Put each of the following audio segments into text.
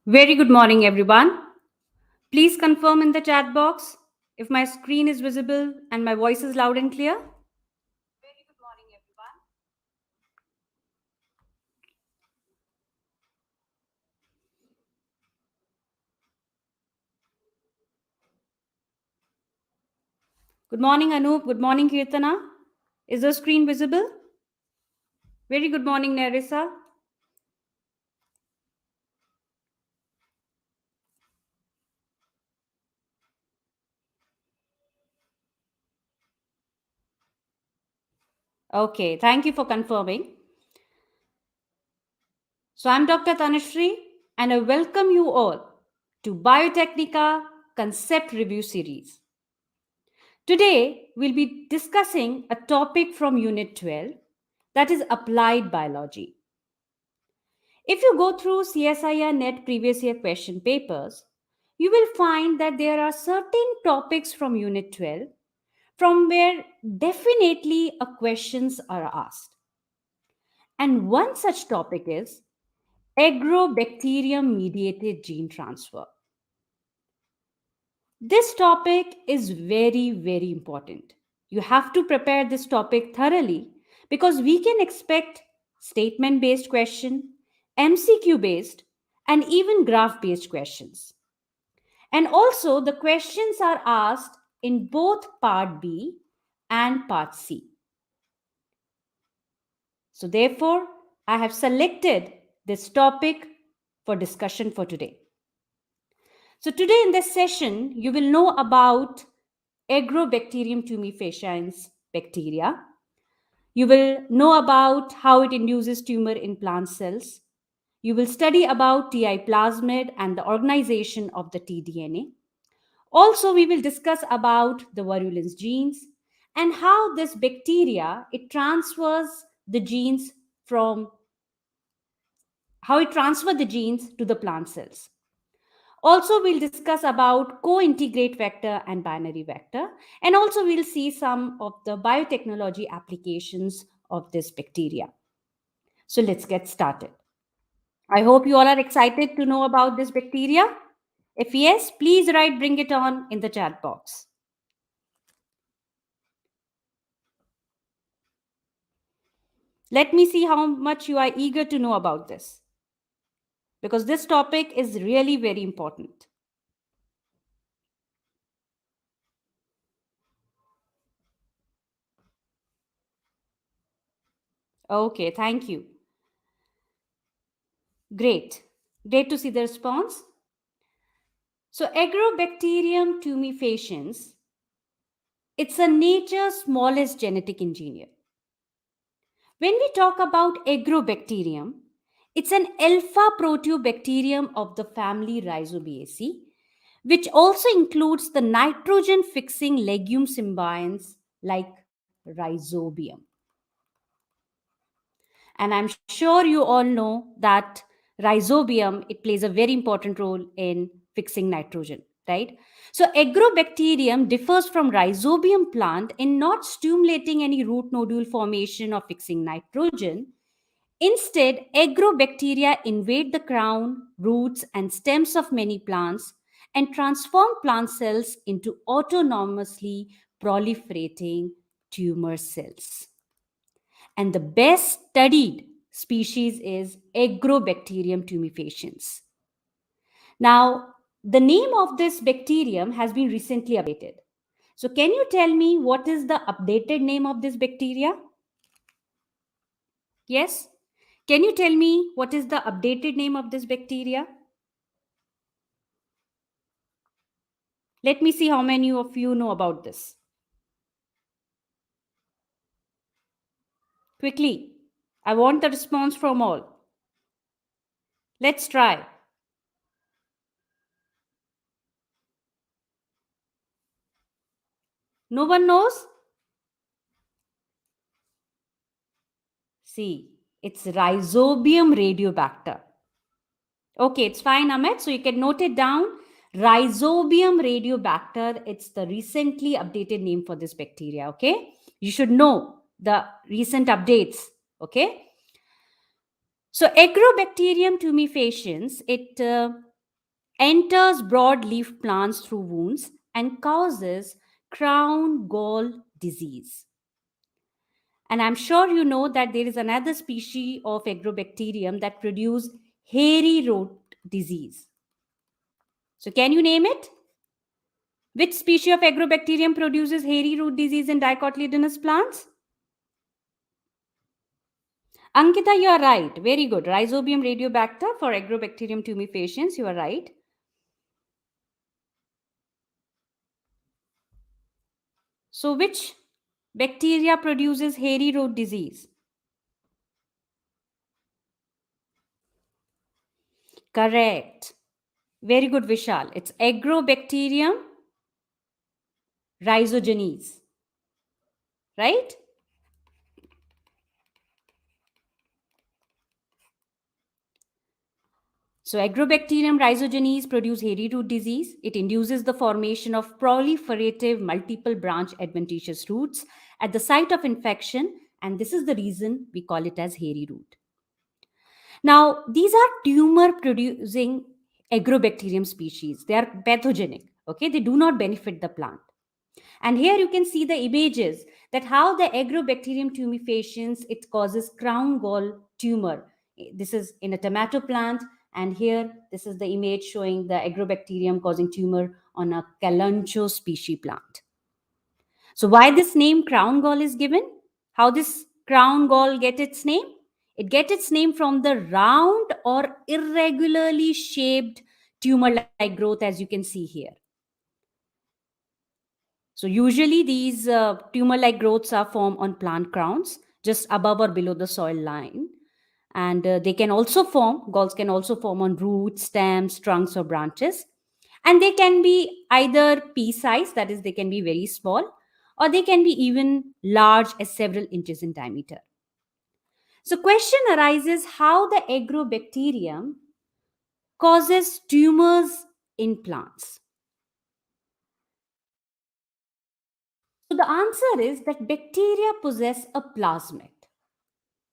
Very good morning, everyone. Please confirm in the chat box if my screen is visible and my voice is loud and clear. Very good morning, everyone. Good morning, Anup. Good morning, Kirtana. Is the screen visible? Very good morning, Nerissa. Okay, thank you for confirming. So I'm Dr. Tanushree, and I welcome you all to Biotechnica Concept Review Series. Today, we'll be discussing a topic from Unit 12, that is applied biology. If you go through CSIR NET previous year question papers, you will find that there are certain topics from Unit 12 from where definitely a questions are asked. And one such topic is Agrobacterium mediated gene transfer. This topic is very, very important. You have to prepare this topic thoroughly because we can expect statement based question, MCQ based, and even graph based questions. And also, the questions are asked in both part B and part C. So, therefore, I have selected this topic for discussion for today. So, today in this session, you will know about Agrobacterium tumefaciens bacteria. You will know about how it induces tumor in plant cells. You will study about Ti plasmid and the organization of the Tdna. Also, we will discuss about the virulence genes and how this bacteria it transfers the genes from how it transfers the genes to the plant cells. Also, we'll discuss about co-integrate vector and binary vector, and also we'll see some of the biotechnology applications of this bacteria. So let's get started. I hope you all are excited to know about this bacteria. If yes, please write bring it on in the chat box. Let me see how much you are eager to know about this, because this topic is really very important. Okay, thank you. Great. Great to see the response. So Agrobacterium tumefaciens, it's a nature's smallest genetic engineer. When we talk about Agrobacterium, it's an alpha proteobacterium of the family Rhizobiaceae, which also includes the nitrogen fixing legume symbionts like Rhizobium. And I'm sure you all know that Rhizobium, it plays a very important role in fixing nitrogen, right? So Agrobacterium differs from Rhizobium plant in not stimulating any root nodule formation or fixing nitrogen. Instead, agrobacteria invade the crown, roots, and stems of many plants and transform plant cells into autonomously proliferating tumor cells. And the best studied species is Agrobacterium tumefaciens. Now, the name of this bacterium has been recently updated. So, can you tell me what is the updated name of this bacteria? Yes? Can you tell me what is the updated name of this bacteria? Let me see how many of you know about this. Quickly, I want the response from all. Let's try. No one knows? See, it's Rhizobium radiobacter. Okay, it's fine, Amit. So you can note it down. Rhizobium radiobacter. It's the recently updated name for this bacteria. Okay, you should know the recent updates. Okay. So Agrobacterium tumefaciens, it enters broadleaf plants through wounds and causes crown gall disease. And I'm sure you know that there is another species of Agrobacterium that produce hairy root disease. So can you name it? Which species of Agrobacterium produces hairy root disease in dicotyledonous plants? Ankita, you are right. Very good. Rhizobium radiobacter for Agrobacterium tumefaciens. You are right. So which bacteria produces hairy root disease? Correct. Very good, Vishal. It's Agrobacterium Rhizogenes. Right? So Agrobacterium rhizogenes produce hairy root disease. It induces the formation of proliferative multiple branch adventitious roots at the site of infection, and this is the reason we call it as hairy root. Now, these are tumor producing Agrobacterium species. They are pathogenic, okay? They do not benefit the plant. And here you can see the images that how the Agrobacterium tumefaciens, it causes crown gall tumor. This is in a tomato plant. And here, this is the image showing the Agrobacterium causing tumor on a Kalanchoe species plant. So why this name crown gall is given? How this crown gall get its name? It get its name from the round or irregularly shaped tumor-like growth as you can see here. So usually these tumor-like growths are formed on plant crowns, just above or below the soil line. And they can also form, galls can also form on roots, stems, trunks, or branches. And they can be either pea size, that is, they can be very small, or they can be even large as several inches in diameter. So question arises how the agrobacterium causes tumors in plants. So the answer is that bacteria possess a plasmid.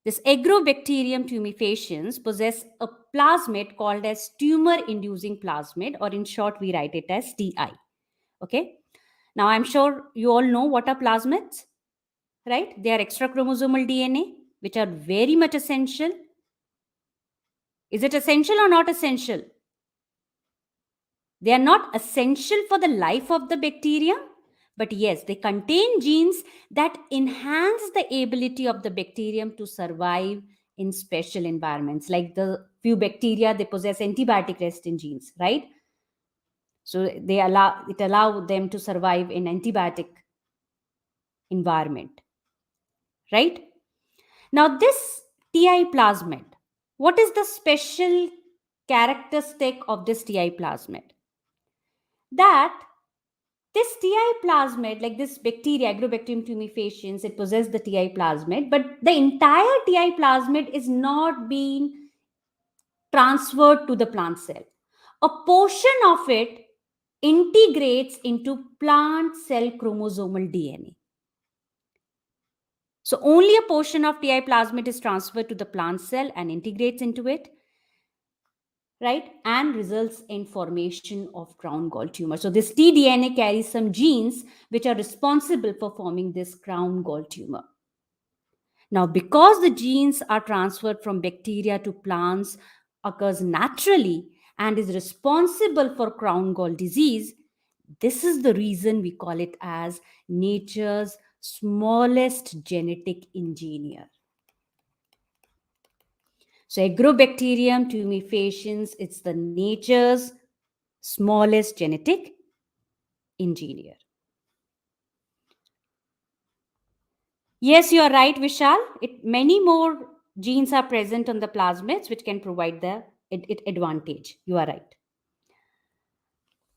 This Agrobacterium tumefaciens possess a plasmid called as tumor-inducing plasmid, or in short, we write it as TI. Okay. Now, I'm sure you all know what are plasmids, right? They are extrachromosomal DNA, which are very much essential. Is it essential or not essential? They are not essential for the life of the bacterium, but yes, they contain genes that enhance the ability of the bacterium to survive in special environments. Like the few bacteria, they possess antibiotic resistant genes, right? So they allow them to survive in antibiotic environment, right? Now this TI plasmid, what is the special characteristic of this TI plasmid? That this TI plasmid, like this bacteria, Agrobacterium tumefaciens, it possesses the TI plasmid, but the entire TI plasmid is not being transferred to the plant cell. A portion of it integrates into plant cell chromosomal DNA. So only a portion of TI plasmid is transferred to the plant cell and integrates into it, right? And results in formation of crown gall tumor. So this Tdna carries some genes which are responsible for forming this crown gall tumor. Now, because the genes are transferred from bacteria to plants occurs naturally and is responsible for crown gall disease, this is the reason we call it as nature's smallest genetic engineer. So Agrobacterium tumefaciens, it's the nature's smallest genetic engineer. Yes, you are right, Vishal. Many more genes are present on the plasmids which can provide the advantage. You are right.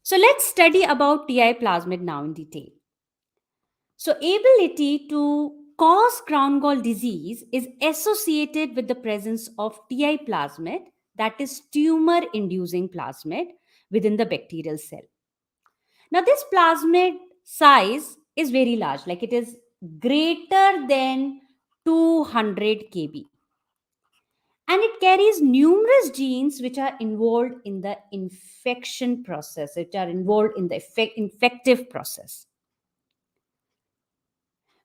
So let's study about TI plasmid now in detail. So ability to cause crown gall disease is associated with the presence of TI plasmid, that is tumor inducing plasmid within the bacterial cell. Now this plasmid size is very large, like it is greater than 200 kb. And it carries numerous genes which are involved in the infection process, which are involved in the infective process.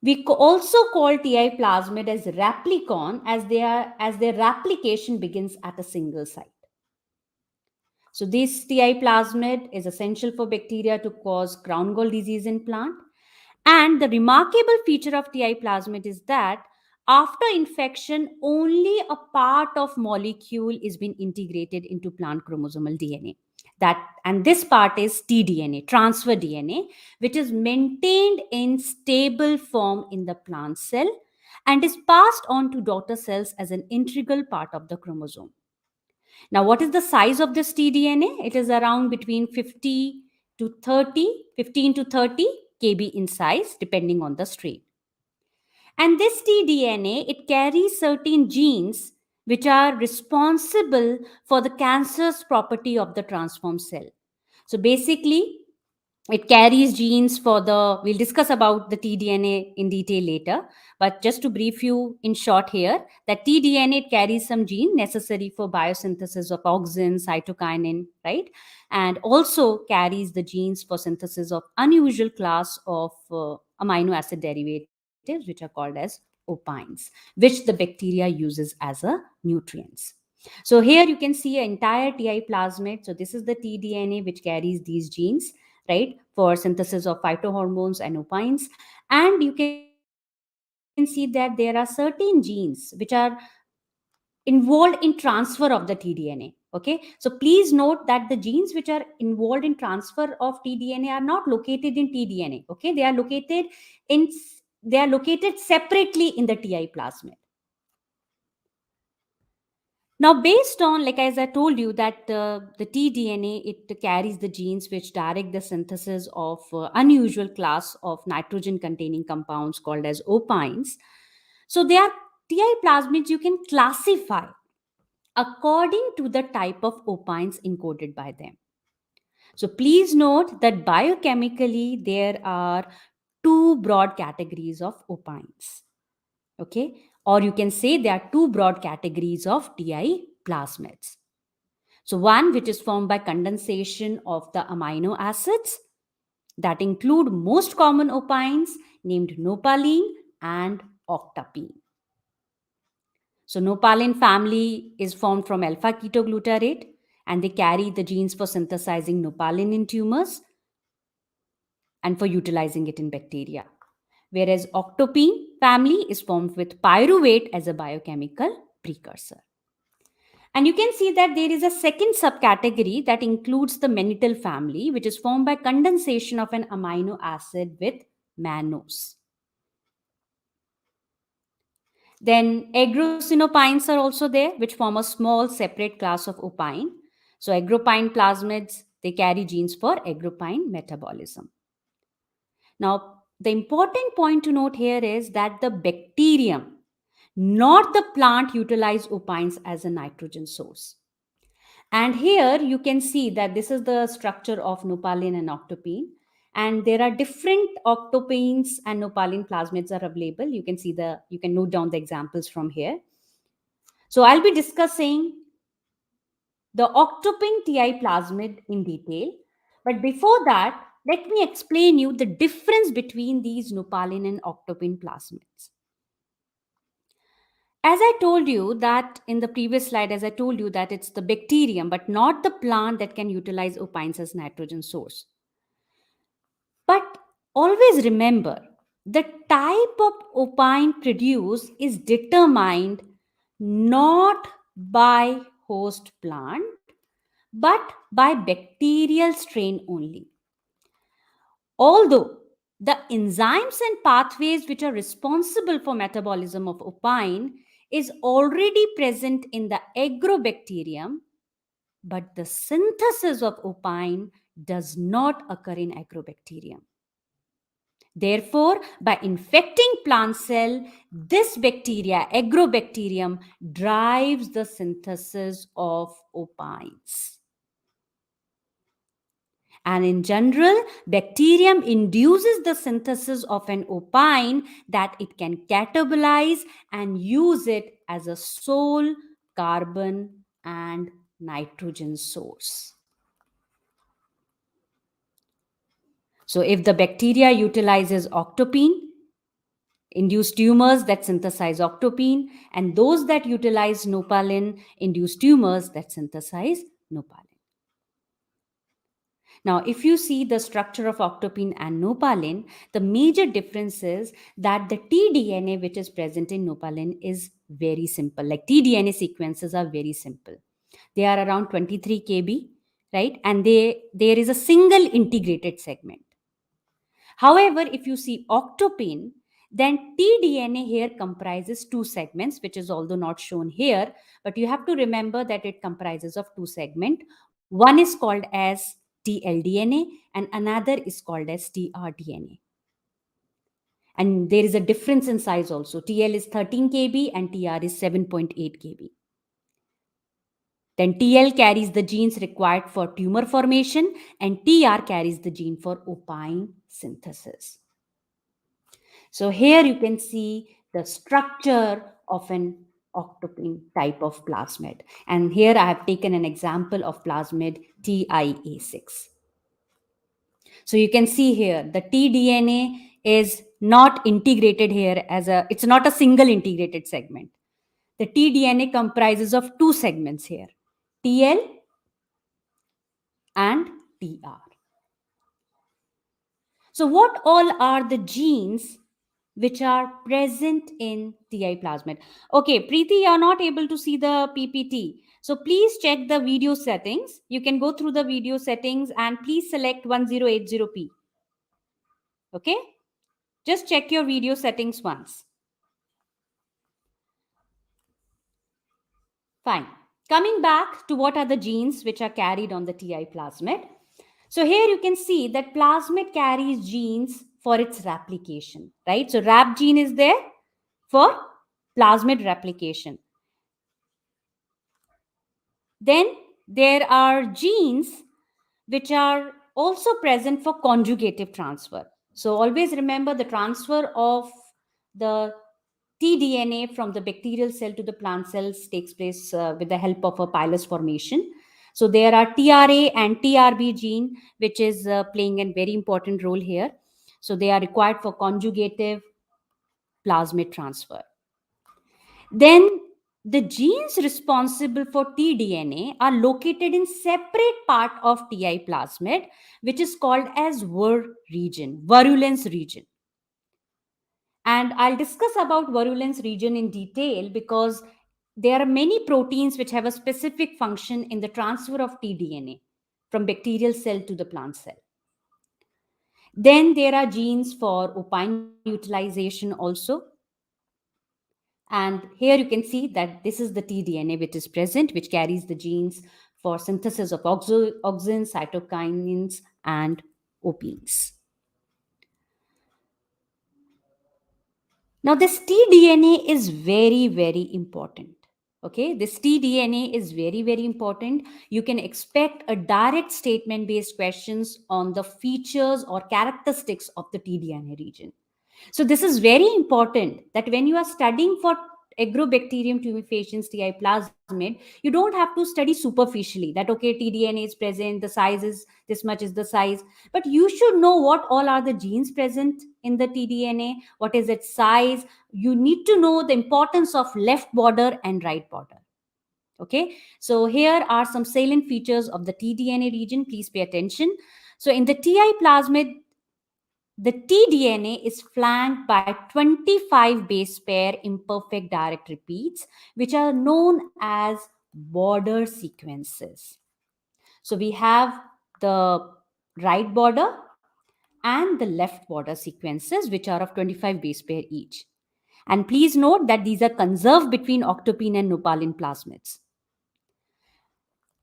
We also call Ti plasmid as replicon as their replication begins at a single site. So this Ti plasmid is essential for bacteria to cause crown gall disease in plant. And the remarkable feature of Ti plasmid is that after infection, only a part of molecule is being integrated into plant chromosomal DNA. And this part is Tdna, transfer DNA, which is maintained in stable form in the plant cell and is passed on to daughter cells as an integral part of the chromosome. Now, what is the size of this Tdna? It is around between 15 to 30 kb in size, depending on the strain. And this Tdna, it carries certain genes which are responsible for the cancerous property of the transformed cell. So basically, it carries genes for we'll discuss about the Tdna in detail later, but just to brief you in short here, that Tdna, it carries some gene necessary for biosynthesis of auxin, cytokinin, right? And also carries the genes for synthesis of unusual class of amino acid derivatives, which are called as opines, which the bacteria uses as a nutrients. So here you can see an entire Ti plasmid. So this is the Tdna which carries these genes, right, for synthesis of phytohormones and opines. And you can see that there are certain genes which are involved in transfer of the Tdna. Okay, so please note that the genes which are involved in transfer of Tdna are not located in Tdna. Okay, in they are located separately in the Ti plasmid. Now, based on, like as I told you, that the Tdna, it carries the genes which direct the synthesis of unusual class of nitrogen-containing compounds called as opines. So they are Ti plasmids you can classify according to the type of opines encoded by them. So please note that biochemically there are two broad categories of opines. Okay, or you can say there are two broad categories of Ti plasmids. So one which is formed by condensation of the amino acids that include most common opines named nopalene and octapine. So nopalene family is formed from alpha ketoglutarate and they carry the genes for synthesizing nopalene in tumors and for utilizing it in bacteria. Whereas octopine family is formed with pyruvate as a biochemical precursor. And you can see that there is a second subcategory that includes the mannitol family, which is formed by condensation of an amino acid with mannose. Then agrosinopines are also there, which form a small separate class of opine. So agropine plasmids, they carry genes for agropine metabolism. Now, the important point to note here is that the bacterium, not the plant, utilize opines as a nitrogen source. And here you can see that this is the structure of nopalene and octopine. And there are different octopines and nopalene plasmids are available. You can note down the examples from here. So I'll be discussing the octopine Ti plasmid in detail. But before that, let me explain you the difference between these nopalene and octopine plasmids. As I told you that in the previous slide, as I told you that it's the bacterium, but not the plant that can utilize opines as nitrogen source. But always remember, the type of opine produced is determined not by host plant, but by bacterial strain only. Although the enzymes and pathways which are responsible for metabolism of opine is already present in the agrobacterium, but the synthesis of opine does not occur in agrobacterium. Therefore, by infecting plant cell, this bacteria, agrobacterium, drives the synthesis of opines. And in general, bacterium induces the synthesis of an opine that it can catabolize and use it as a sole carbon and nitrogen source. So if the bacteria utilizes octopine, induce tumors that synthesize octopine, and those that utilize nopalin induce tumors that synthesize nopalin. Now, if you see the structure of octopine and nopalin, the major difference is that the tDNA which is present in nopalin is very simple. Like tDNA sequences are very simple. They are around 23 kb, right? And there is a single integrated segment. However, if you see octopine, then tDNA here comprises two segments, which is although not shown here, but you have to remember that it comprises of two segments. One is called as tLDNA and another is called as tRDNA. And there is a difference in size also. TL is 13 kb and TR is 7.8 kb. Then TL carries the genes required for tumor formation and TR carries the gene for opine synthesis. So here you can see the structure of an octopine type of plasmid. And here I have taken an example of plasmid TIA6. So you can see here the tDNA is not integrated here it's not a single integrated segment. The tDNA comprises of two segments here, TL and TR. So what all are the genes which are present in TI plasmid? Okay, Preeti, you are not able to see the PPT. So please check the video settings. You can go through the video settings and please select 1080p. Okay, just check your video settings once. Fine. Coming back to what are the genes which are carried on the TI plasmid. So here you can see that plasmid carries genes for its replication, right? So RAP gene is there for plasmid replication. Then there are genes which are also present for conjugative transfer. So always remember the transfer of the tDNA from the bacterial cell to the plant cells takes place with the help of a pilus formation. So there are TRA and TRB gene, which is playing a very important role here. So they are required for conjugative plasmid transfer. Then the genes responsible for tDNA are located in separate part of TI plasmid, which is called as virulence region. And I'll discuss about virulence region in detail because there are many proteins which have a specific function in the transfer of tDNA from bacterial cell to the plant cell. Then there are genes for opine utilization also. And here you can see that this is the tDNA which is present, which carries the genes for synthesis of auxins, cytokinins, and opines. Now, this tDNA is very, very important. Okay, this tDNA is very, very important. You can expect a direct statement based questions on the features or characteristics of the tDNA region. So this is very important that when you are studying for Agrobacterium tumefaciens TI plasmid, you don't have to study superficially that, okay, tDNA is present, the size is this much is the size, but you should know what all are the genes present in the tDNA, what is its size. You need to know the importance of left border and right border. Okay, so here are some salient features of the tDNA region. Please pay attention. So in the TI plasmid, the tDNA is flanked by 25 base pair imperfect direct repeats, which are known as border sequences. So we have the right border and the left border sequences, which are of 25 base pair each. And please note that these are conserved between octopine and nopalin plasmids.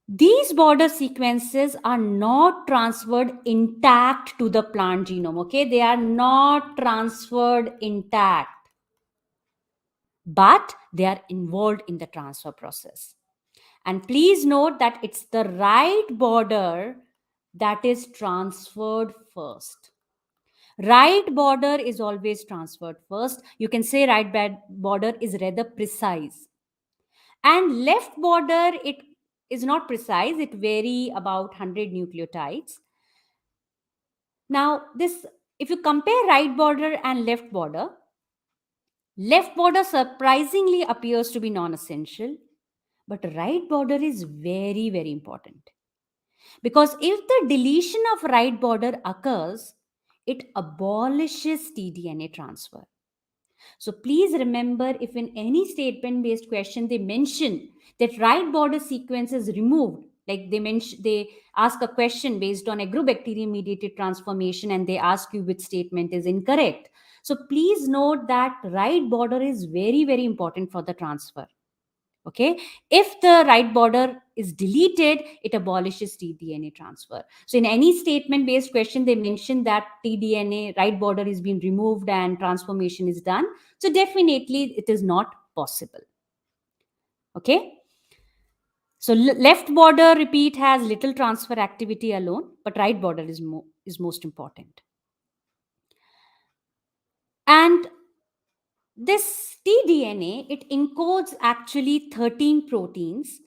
These border sequences are not transferred intact to the plant genome, okay? They are not transferred intact, but they are involved in the transfer process. And please note that it's the right border that is transferred first. Right border is always transferred first. You can say right border is rather precise. And left border, it is not precise, it vary about 100 nucleotides. Now this, if you compare right border and left border surprisingly appears to be non-essential, but right border is very, very important. Because if the deletion of right border occurs, it abolishes tDNA transfer. So please remember, if in any statement based question they mention that right border sequence is removed, like they ask a question based on agrobacterium mediated transformation and they ask you which statement is incorrect. So please note that right border is very, very important for the transfer. Okay, if the right border is deleted, it abolishes tDNA transfer. So in any statement based question they mention that tDNA right border is being removed and transformation is done, so definitely it is not possible. Okay, so left border, repeat, has little transfer activity alone, but right border is most important. And this tDNA, it encodes actually 13 proteins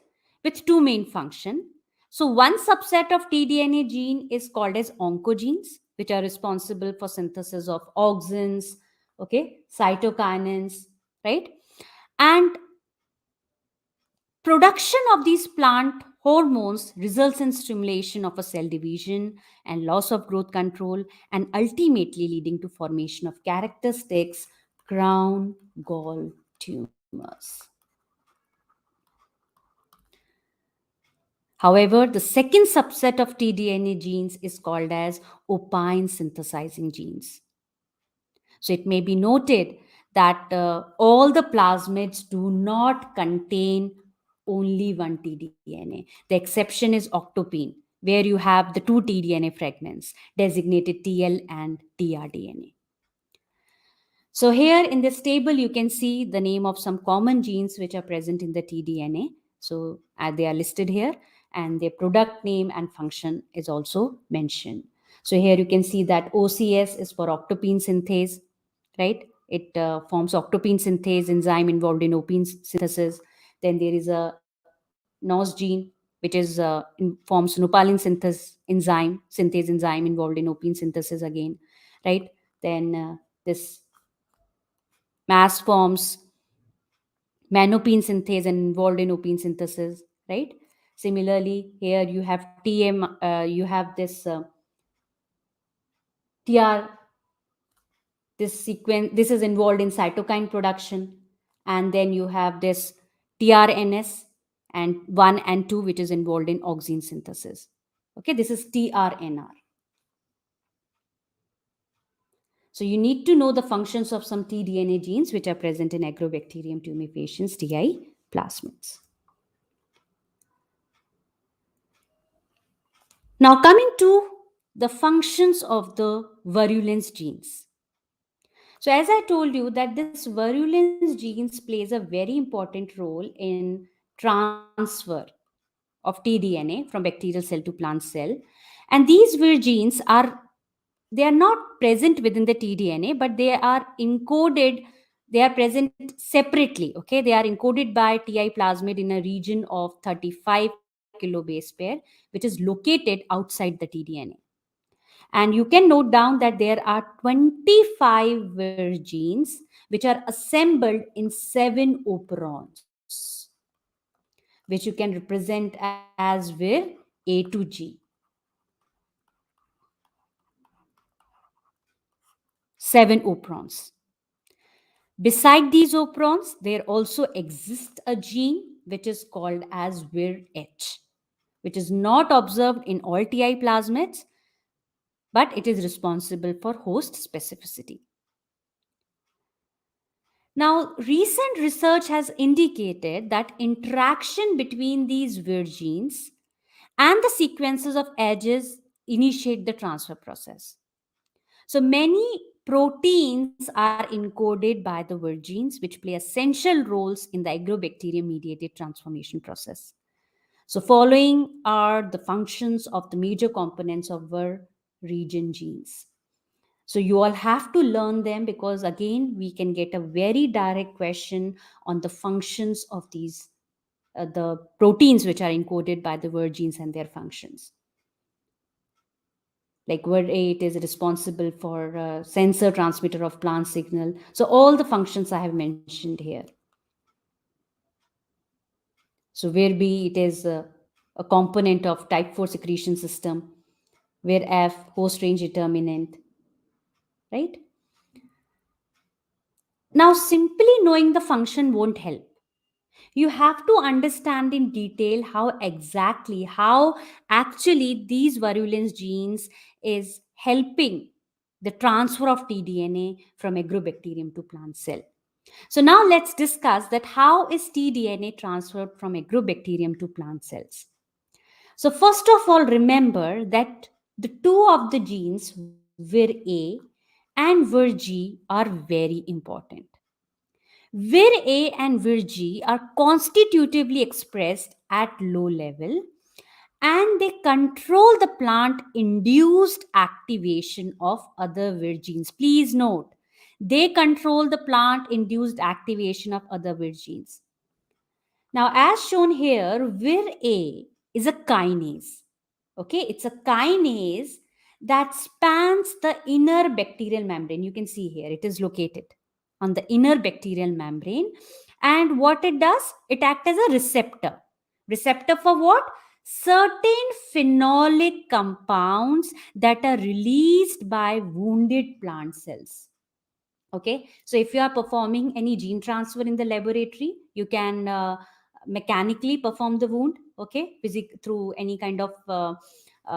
with two main functions. So one subset of tDNA gene is called as oncogenes, which are responsible for synthesis of auxins, okay, cytokinins, right? And production of these plant hormones results in stimulation of a cell division and loss of growth control, and ultimately leading to formation of characteristics crown gall tumors. However, the second subset of tDNA genes is called as opine synthesizing genes. So it may be noted that all the plasmids do not contain only one tDNA. The exception is octopine, where you have the two tDNA fragments designated TL and tRDNA. So here in this table, you can see the name of some common genes which are present in the tDNA. So they are listed here, and their product name and function is also mentioned. So here you can see that OCS is for octopine synthase, right? It forms octopine synthase enzyme involved in opine synthesis. Then there is a NOS gene, which is forms nopalin synthase enzyme involved in opine synthesis again, right? Then this mass forms manopene synthase and involved in opene synthesis, right? Similarly, here you have you have this TR, this sequence, this is involved in cytokine production. And then you have this TRNS and 1 and 2, which is involved in auxin synthesis. Okay, this is TRNR. So you need to know the functions of some tDNA genes which are present in Agrobacterium tumefaciens Ti plasmids. Now coming to the functions of the virulence genes. So as I told you that this virulence genes plays a very important role in transfer of tDNA from bacterial cell to plant cell. And these vir genes are, they are not present within the tDNA, but they are encoded, they are present separately. Okay, they are encoded by Ti plasmid in a region of 35 kilobase pair, which is located outside the tDNA. And you can note down that there are 25 vir genes which are assembled in 7 operons, which you can represent as vir A to G. 7 operons. Beside these operons, there also exists a gene which is called as vir H, which is not observed in all Ti plasmids, but it is responsible for host specificity. Now, recent research has indicated that interaction between these vir genes and the sequences of edges initiate the transfer process. So many proteins are encoded by the vir genes, which play essential roles in the agrobacterium mediated transformation process. So following are the functions of the major components of vir region genes. So you all have to learn them, because again, we can get a very direct question on the functions of these the proteins which are encoded by the Vir genes and their functions. Like Vir A, it is responsible for sensor transmitter of plant signal. So all the functions I have mentioned here. So Vir B, it is a component of type 4 secretion system. Vir F, host range determinant, right? Now, simply knowing the function won't help. You have to understand in detail how actually these virulence genes is helping the transfer of tDNA from agrobacterium to plant cell. So now let's discuss that how is tDNA transferred from agrobacterium to plant cells. So first of all, remember that the two of the genes Vir-A and Vir-G are very important. Vir-A and Vir-G are constitutively expressed at low level and they control the plant induced activation of other Vir genes. Please note, they control the plant induced activation of other Vir genes. Now, as shown here, Vir-A is a kinase. Okay, it's a kinase that spans the inner bacterial membrane. You can see here, it is located on the inner bacterial membrane. And what it does, it acts as a receptor. Receptor for what? Certain phenolic compounds that are released by wounded plant cells. Okay, so if you are performing any gene transfer in the laboratory, you can mechanically perform the wound, okay, through any kind of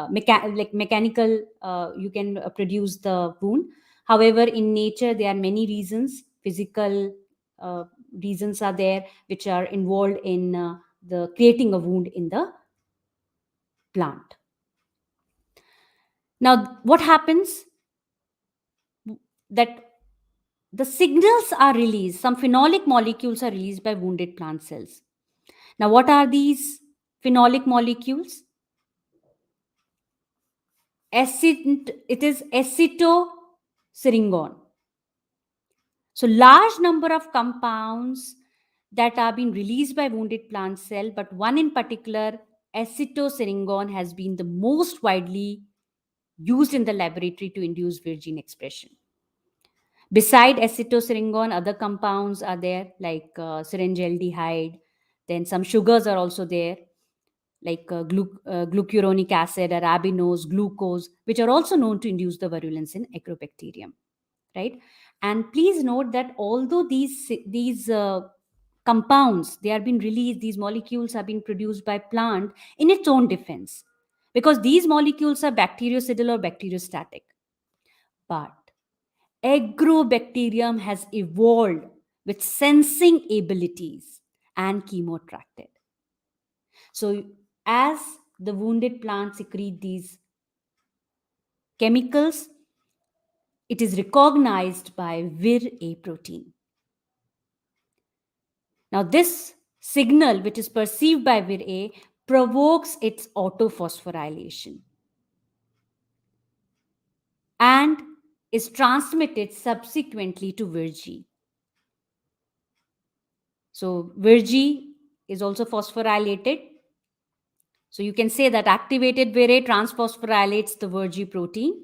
mechanical, you can produce the wound. However, in nature, there are many reasons. Physical reasons are there which are involved in the creating a wound in the plant. Now, what happens that the signals are released, some phenolic molecules are released by wounded plant cells. Now, what are these phenolic molecules? It is acetosyringone. So, large number of compounds that are being released by wounded plant cell, but one in particular, acetosyringone, has been the most widely used in the laboratory to induce Vir gene expression. Beside acetosyringone, other compounds are there like syringaldehyde. Then some sugars are also there like glucuronic acid, arabinose, glucose, which are also known to induce the virulence in Agrobacterium, right? And please note that although these compounds, they are being released, these molecules are being produced by plant in its own defense, because these molecules are bactericidal or bacteriostatic. But Agrobacterium has evolved with sensing abilities and chemoattracted. So, as the wounded plant secrete these chemicals, it is recognized by Vir-A protein. Now, this signal, which is perceived by Vir-A, provokes its autophosphorylation and is transmitted subsequently to Vir-G. So, Vir-G is also phosphorylated. So, you can say that activated Vir-A transphosphorylates the Vir-G protein,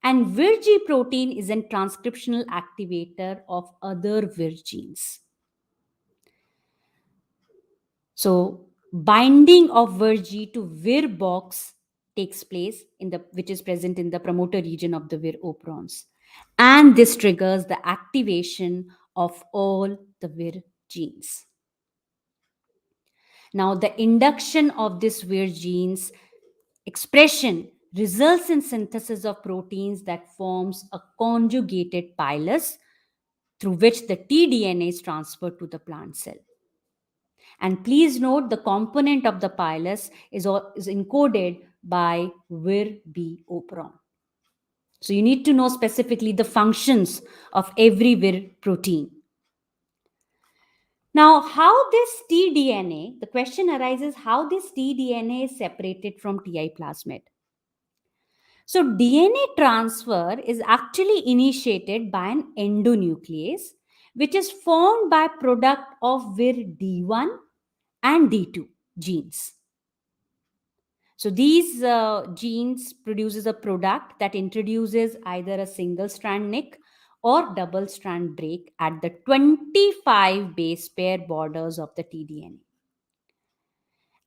and Vir-G protein is a transcriptional activator of other Vir genes. So, binding of Vir-G to Vir-Box takes place which is present in the promoter region of the Vir-operons. And this triggers the activation of all the Vir genes. Now, the induction of this Vir genes expression results in synthesis of proteins that forms a conjugated pilus through which the tDNA is transferred to the plant cell. And please note the component of the pilus is encoded by Vir-B operon. So you need to know specifically the functions of every Vir protein. Now, how this tDNA, the question arises how this tDNA is separated from Ti plasmid. So DNA transfer is actually initiated by an endonuclease, which is formed by product of Vir D1 and D2 genes. So these genes produces a product that introduces either a single strand nick or double strand break at the 25 base pair borders of the tDNA.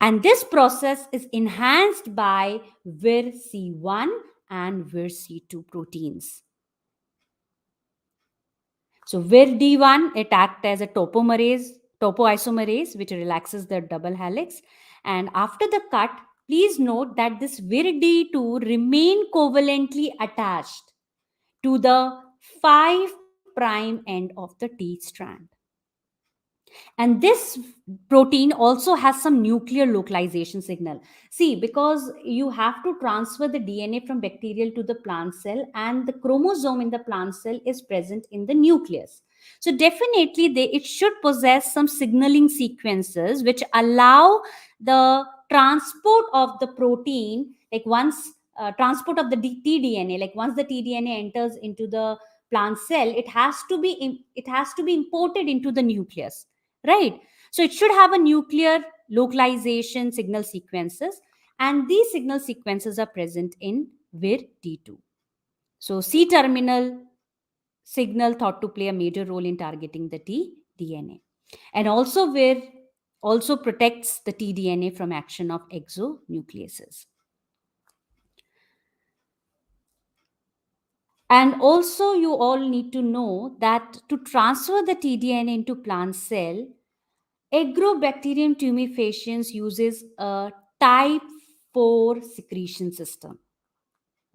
And this process is enhanced by VirC1 and VirC2 proteins. So VirD1, it acts as a topoisomerase, which relaxes the double helix. And after the cut, please note that this VirD2 remain covalently attached to the 5' end of the T strand. And this protein also has some nuclear localization signal. See, because you have to transfer the DNA from bacterial to the plant cell, and the chromosome in the plant cell is present in the nucleus. So definitely it should possess some signaling sequences which allow the transport of the protein, like once transport of the tDNA, like once the tDNA enters into the plant cell, it has to be imported into the nucleus, right? So it should have a nuclear localization signal sequences, and these signal sequences are present in VirD2. So C terminal signal thought to play a major role in targeting the tDNA, and also Vir also protects the tDNA from action of exonucleases. And also you all need to know that to transfer the tDNA into plant cell, Agrobacterium tumefaciens uses a type 4 secretion system.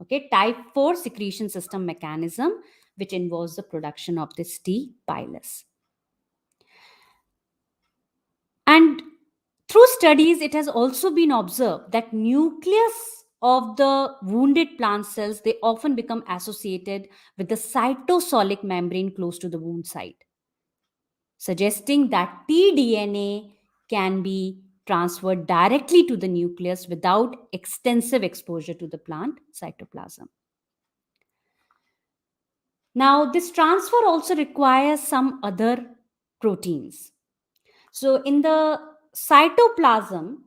Okay, type 4 secretion system mechanism, which involves the production of this T pilus. And through studies, it has also been observed that nucleus of the wounded plant cells, they often become associated with the cytosolic membrane close to the wound site, suggesting that tDNA can be transferred directly to the nucleus without extensive exposure to the plant cytoplasm. Now, this transfer also requires some other proteins. So, in the cytoplasm,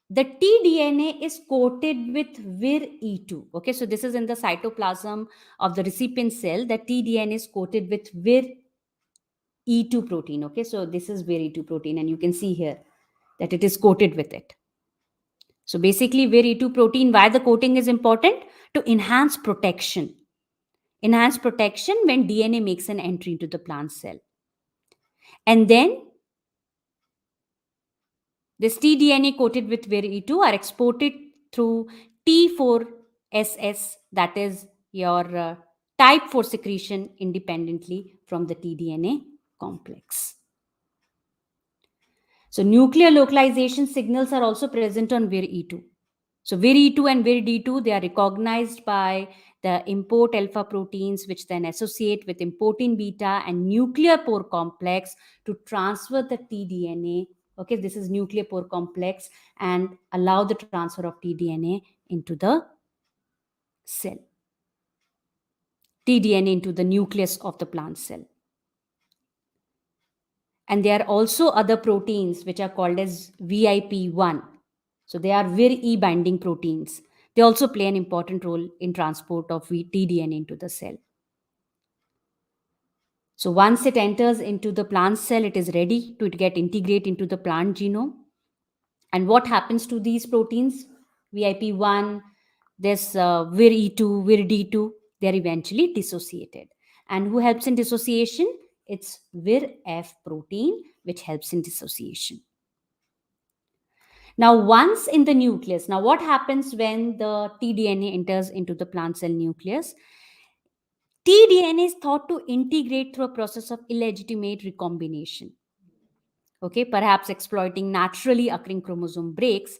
the tDNA is coated with VirE2. Okay, so this is in the cytoplasm of the recipient cell. The tDNA is coated with VirE2 protein. Okay, so this is VirE2 protein, and you can see here that it is coated with it. So basically, VirE2 protein, why the coating is important? To enhance protection. Enhance protection when DNA makes an entry into the plant cell. And then this tDNA coated with VirE2 are exported through T4SS, that is your type 4 secretion independently from the tDNA complex. So nuclear localization signals are also present on VirE2. So VirE2 and VirD2, they are recognized by the import alpha proteins, which then associate with importin beta and nuclear pore complex to transfer the tDNA. Okay, this is nuclear pore complex, and allow the transfer of tDNA into the cell. tDNA into the nucleus of the plant cell. And there are also other proteins which are called as VIP1. So they are Vir-E binding proteins. They also play an important role in transport of tDNA into the cell. So once it enters into the plant cell, it is ready to get integrate into the plant genome. And what happens to these proteins? VIP1, this Vir-E2, Vir-D2, they are eventually dissociated. And who helps in dissociation? It's Vir-F protein, which helps in dissociation. Now, once in the nucleus, now what happens when the tDNA enters into the plant cell nucleus? tDNA is thought to integrate through a process of illegitimate recombination. Okay, perhaps exploiting naturally occurring chromosome breaks.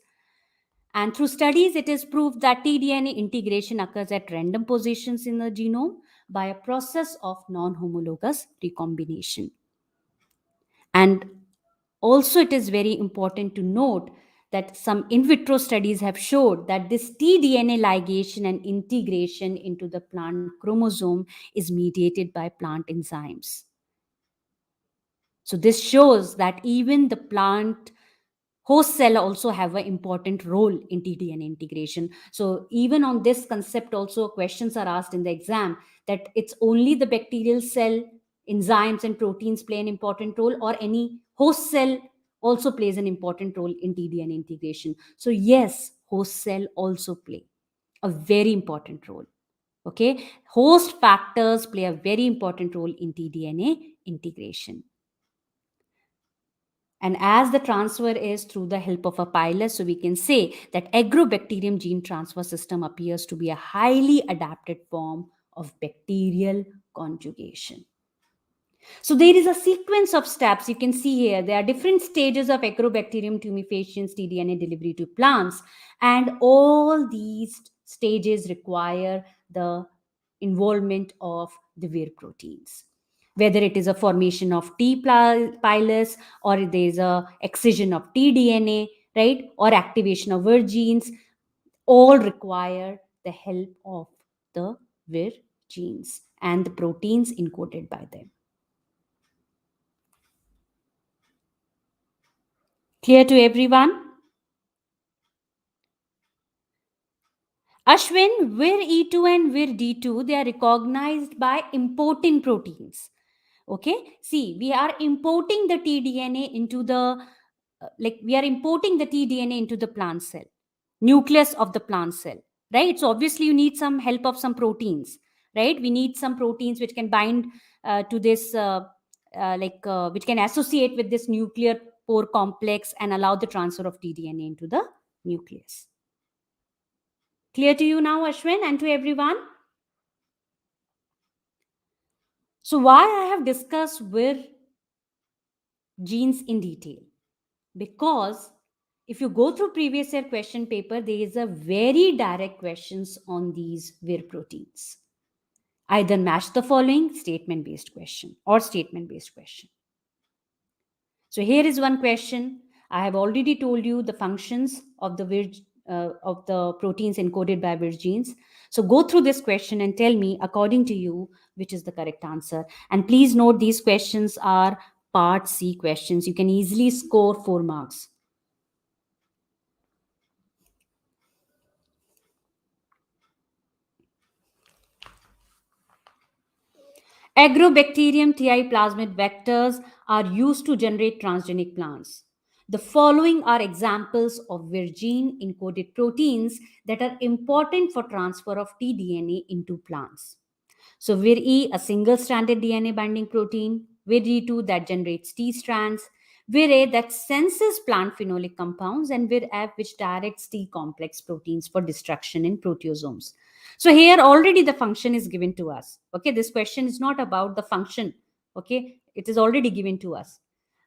And through studies, it is proved that tDNA integration occurs at random positions in the genome by a process of non-homologous recombination. And also, it is very important to note that some in vitro studies have showed that this tDNA ligation and integration into the plant chromosome is mediated by plant enzymes. So this shows that even the plant host cell also have an important role in tDNA integration. So even on this concept also questions are asked in the exam, that it's only the bacterial cell enzymes and proteins play an important role, or any host cell also plays an important role in tDNA integration. So yes, host cell also play a very important role. Okay, host factors play a very important role in tDNA integration. And as the transfer is through the help of a pilus, so we can say that Agrobacterium gene transfer system appears to be a highly adapted form of bacterial conjugation. So there is a sequence of steps you can see here. There are different stages of Agrobacterium tumefaciens tDNA delivery to plants, and all these stages require the involvement of the Vir proteins. Whether it is a formation of T pilus, or there is a excision of tDNA, right, or activation of Vir genes, all require the help of the Vir genes and the proteins encoded by them. Clear to everyone? Ashwin, Vir E2 and Vir D2, they are recognized by importing proteins. Okay, see, we are importing the tDNA into the, we are importing the tDNA into the plant cell, nucleus of the plant cell, right? So obviously you need some help of some proteins, right? We need some proteins which can bind to this, which can associate with this nuclear pore complex and allow the transfer of tDNA into the nucleus. Clear to you now, Ashwin, and to everyone? So why I have discussed Vir genes in detail? Because if you go through previous year question paper, there is a very direct questions on these Vir proteins. Either match the following statement based question or statement based question. So here is one question. I have already told you the functions of the of the proteins encoded by Vir genes. So go through this question and tell me, according to you, which is the correct answer. And please note, these questions are part C questions. You can easily score 4 marks. Agrobacterium plasmid vectors are used to generate transgenic plants. The following are examples of virgin encoded proteins that are important for transfer of tDNA into plants. So Vir-E, a single-stranded DNA binding protein, Vir-E2 that generates T strands, Vir-A that senses plant phenolic compounds, and Vir-F which directs T complex proteins for destruction in proteosomes. So here already the function is given to us. Okay, this question is not about the function. Okay, it is already given to us.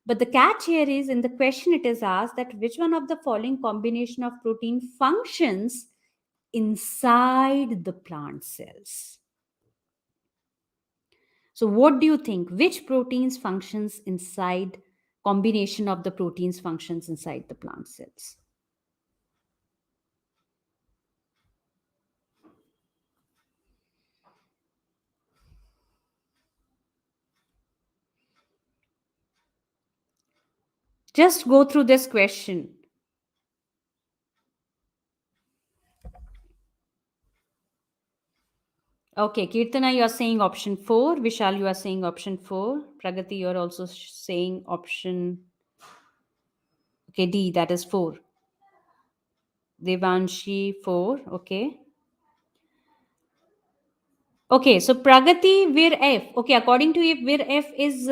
But the catch here is, in the question it is asked that which one of the following combination of protein functions inside the plant cells. So what do you think? Which proteins functions inside, combination of the proteins functions inside the plant cells? Just go through this question. Okay, Kirtana, you are saying option 4. Vishal, you are saying option 4. Pragati, you are also saying option, okay, D, that is 4. Devanshi, 4. Okay. Okay, so Pragati, Vir F. Okay, according to you, Vir F is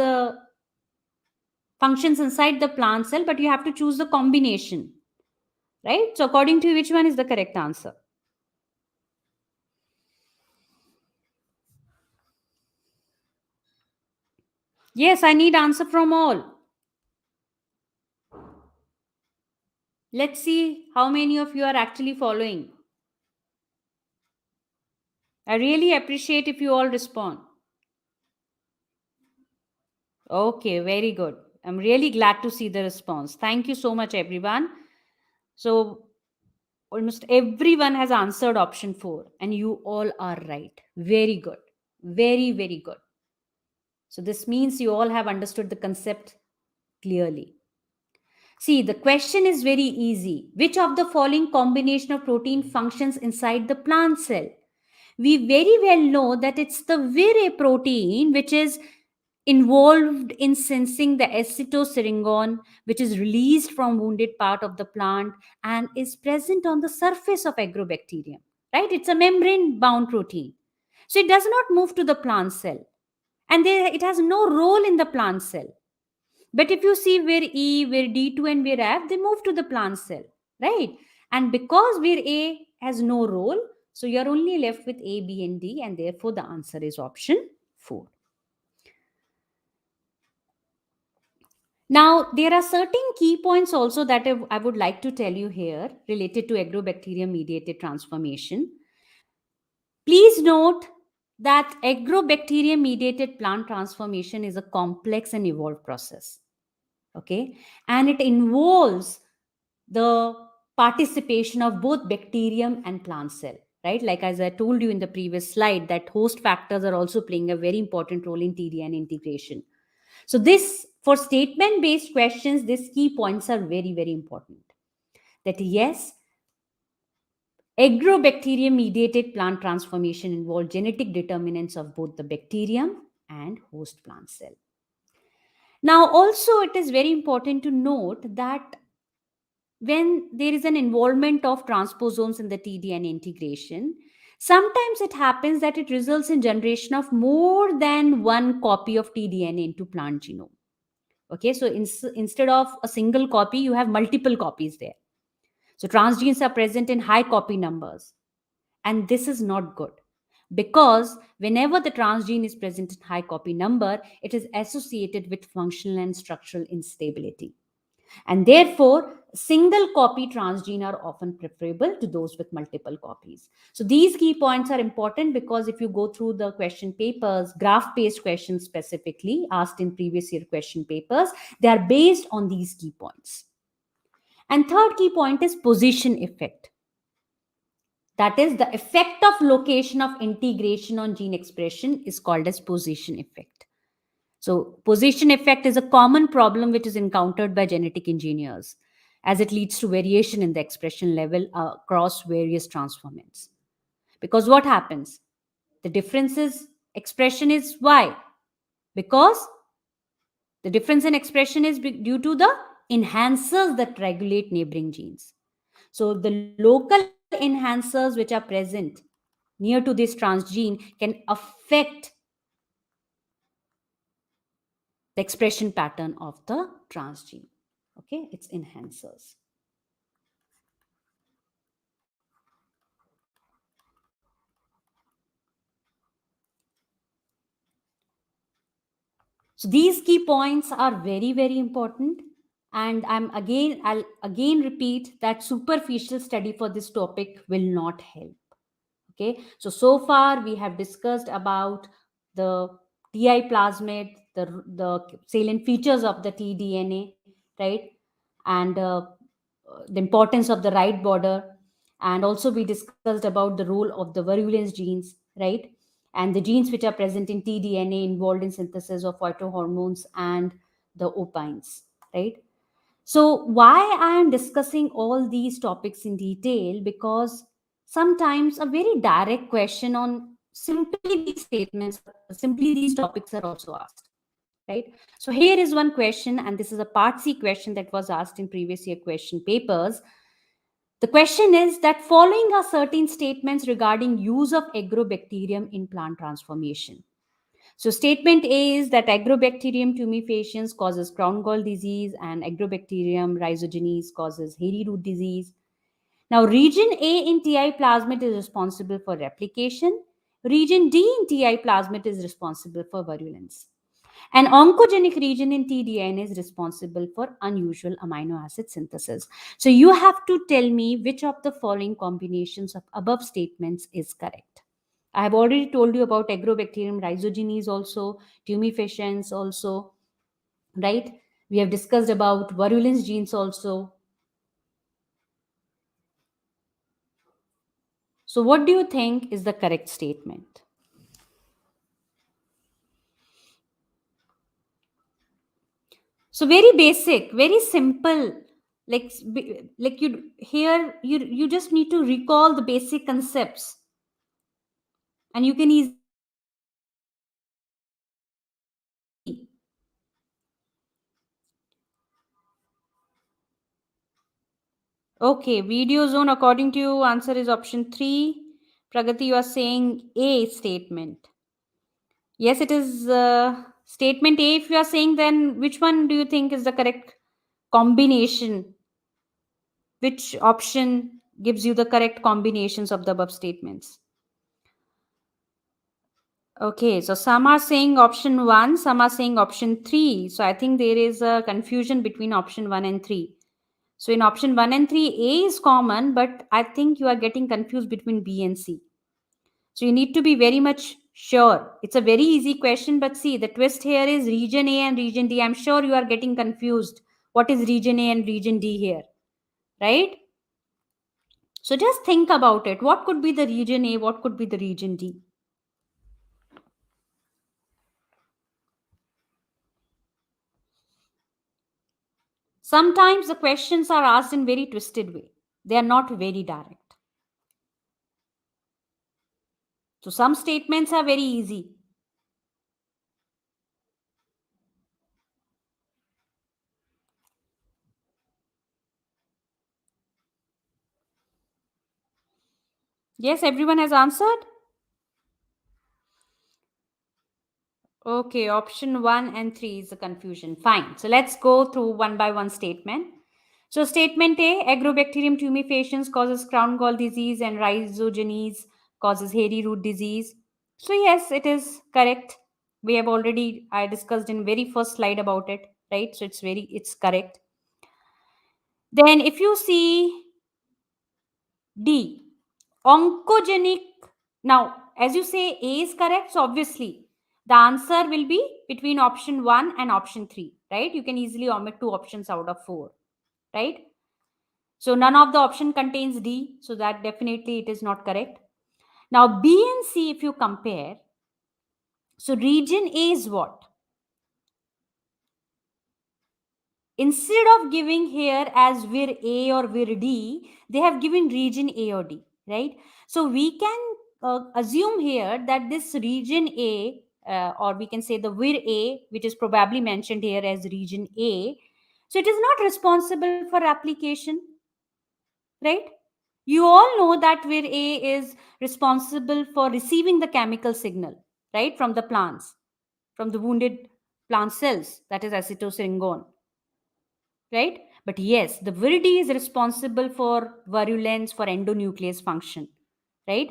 functions inside the plant cell, but you have to choose the combination, right? So according to you, which one is the correct answer? Yes, I need answer from all. Let's see how many of you are actually following. I really appreciate if you all respond. Okay, very good. I'm really glad to see the response. Thank you so much, everyone. So almost everyone has answered option 4, and you all are right. Very good. Very, very good. So this means you all have understood the concept clearly. See, the question is very easy. Which of the following combination of protein functions inside the plant cell? We very well know that it's the Vire protein which is involved in sensing the acetylsyringon, which is released from wounded part of the plant and is present on the surface of agrobacterium. Right? It's a membrane bound protein. So it does not move to the plant cell, and it has no role in the plant cell. But if you see where E, where D2, and where F, they move to the plant cell, right? And because where A has no role, so you're only left with A, B, and D, and therefore the answer is option 4. Now, there are certain key points also that I would like to tell you here related to agrobacterium mediated transformation. Please note that agrobacterium mediated plant transformation is a complex and evolved process. Okay, and it involves the participation of both bacterium and plant cell, right? Like as I told you in the previous slide, that host factors are also playing a very important role in Tdna integration. So this, for statement based questions, these key points are very, very important. That yes, agrobacterium mediated plant transformation involves genetic determinants of both the bacterium and host plant cell. Now also it is very important to note that when there is an involvement of transposons in the Tdna integration, sometimes it happens that it results in generation of more than one copy of Tdna into plant genome. Okay, so instead of a single copy, you have multiple copies there. So transgenes are present in high copy numbers, and this is not good, because whenever the transgene is present in high copy number, it is associated with functional and structural instability. And therefore, single copy transgene are often preferable to those with multiple copies. So these key points are important because if you go through the question papers, graph-based questions specifically asked in previous year question papers, they are based on these key points. And third key point is position effect. That is, the effect of location of integration on gene expression is called as position effect. So position effect is a common problem which is encountered by genetic engineers, as it leads to variation in the expression level across various transformants. Because what happens? The differences expression is why? Because the difference in expression is due to the enhancers that regulate neighboring genes. So the local enhancers which are present near to this transgene can affect the expression pattern of the transgene. Okay, it's enhancers. So these key points are very, very important. And I'll again repeat that superficial study for this topic will not help. Okay, so far we have discussed about the Ti plasmid, the salient features of the tDNA, right? And the importance of the right border. And also we discussed about the role of the virulence genes, right? And the genes which are present in tDNA involved in synthesis of phytohormones and the opines, right? So, why I am discussing all these topics in detail? Because sometimes a very direct question on simply these statements, simply these topics are also asked, right? So, here is one question, and this is a part C question that was asked in previous year question papers. The question is that following are certain statements regarding use of agrobacterium in plant transformation. So statement A is that Agrobacterium tumefaciens causes crown gall disease and Agrobacterium rhizogenes causes hairy root disease. Now, region A in Ti plasmid is responsible for replication. Region D in Ti plasmid is responsible for virulence. An oncogenic region in tDNA is responsible for unusual amino acid synthesis. So you have to tell me which of the following combinations of above statements is correct. I have already told you about Agrobacterium rhizogenes also, tumefaciens also, right? We have discussed about virulence genes also. So what do you think is the correct statement? So very basic, very simple. Like you here, you just need to recall the basic concepts, and you can easily. Okay, video zone. According to you, answer is option 3. Pragati, you are saying A statement. Yes, it is statement A. If you are saying, then which one do you think is the correct combination? Which option gives you the correct combinations of the above statements? Okay, so some are saying option 1, some are saying option 3. So I think there is a confusion between option 1 and 3. So in option 1 and 3, A is common, but I think you are getting confused between B and C. So you need to be very much sure. It's a very easy question, but see, the twist here is region A and region D. I'm sure you are getting confused. What is region A and region D here, right? So just think about it. What could be the region A? What could be the region D? Sometimes the questions are asked in very twisted way. They are not very direct. So some statements are very easy. Yes, everyone has answered? Okay, option 1 and 3 is the confusion. Fine. So let's go through one by one statement. So statement A, Agrobacterium tumefaciens causes crown gall disease and Rhizogenes causes hairy root disease. So yes, it is correct. We have already, I discussed in very first slide about it, right? So it's correct. Then if you see D, oncogenic. Now, as you say, A is correct. So obviously, the answer will be between option 1 and option 3, right? You can easily omit 2 options out of 4, right? So none of the option contains D. So that definitely it is not correct. Now, B and C, if you compare, so region A is what? Instead of giving here as vir A or vir D, they have given region A or D, right? So we can assume here that this region A, or we can say the vir A, which is probably mentioned here as region A, so it is not responsible for application, right? You all know that vir A is responsible for receiving the chemical signal, right, from the plants, from the wounded plant cells, that is acetylsyringone, right? But yes, the viridi is responsible for virulence, for endonuclease function, right?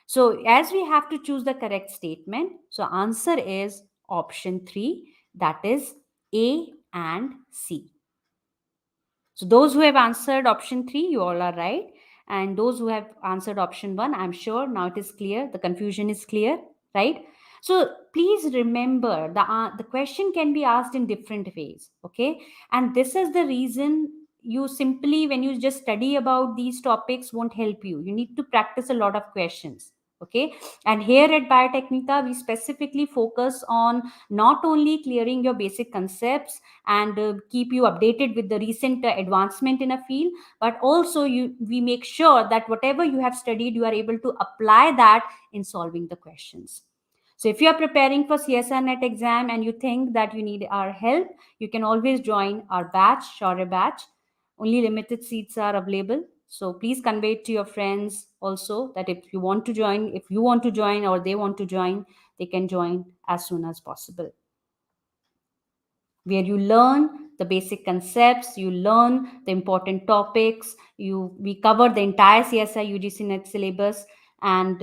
So as we have to choose the correct statement, so answer is option 3, that is A and C. So those who have answered option 3, you all are right. And those who have answered option 1, I'm sure now it is clear. The confusion is clear, right? So please remember the question can be asked in different ways, okay? And this is the reason you simply, when you just study about these topics, won't help you. You need to practice a lot of questions, okay? And here at Biotechnica, we specifically focus on not only clearing your basic concepts and keep you updated with the recent advancement in a field, but also we make sure that whatever you have studied, you are able to apply that in solving the questions. So if you are preparing for CSIR NET exam and you think that you need our help, you can always join our batch, Shaurya batch. Only limited seats are available. So please convey it to your friends also that if you want to join or they want to join, they can join as soon as possible, where you learn the basic concepts, you learn the important topics, we cover the entire CSI UGC NET syllabus, and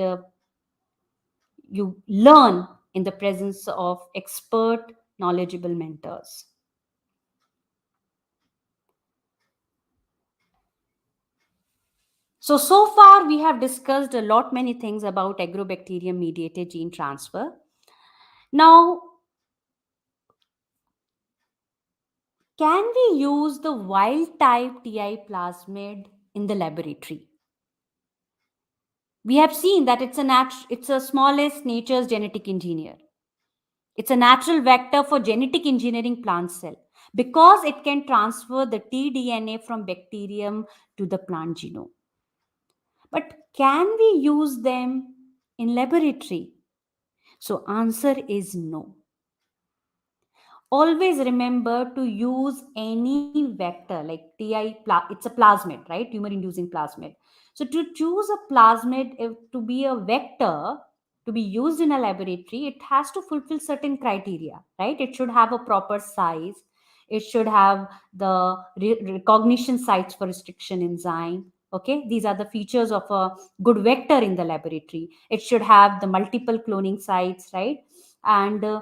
you learn in the presence of expert, knowledgeable mentors. So far we have discussed a lot many things about agrobacterium mediated gene transfer. Now, can we use the wild type Ti plasmid in the laboratory? We have seen that it's a smallest nature's genetic engineer. It's a natural vector for genetic engineering plant cell. because it can transfer the tDNA from bacterium to the plant genome. But can we use them in laboratory? So answer is no. Always remember to use any vector like it's a plasmid, right? Tumor inducing plasmid. So to choose a plasmid to be a vector to be used in a laboratory, it has to fulfill certain criteria, right? It should have a proper size. It should have the recognition sites for restriction enzyme. Okay, these are the features of a good vector in the laboratory. It should have the multiple cloning sites, right? And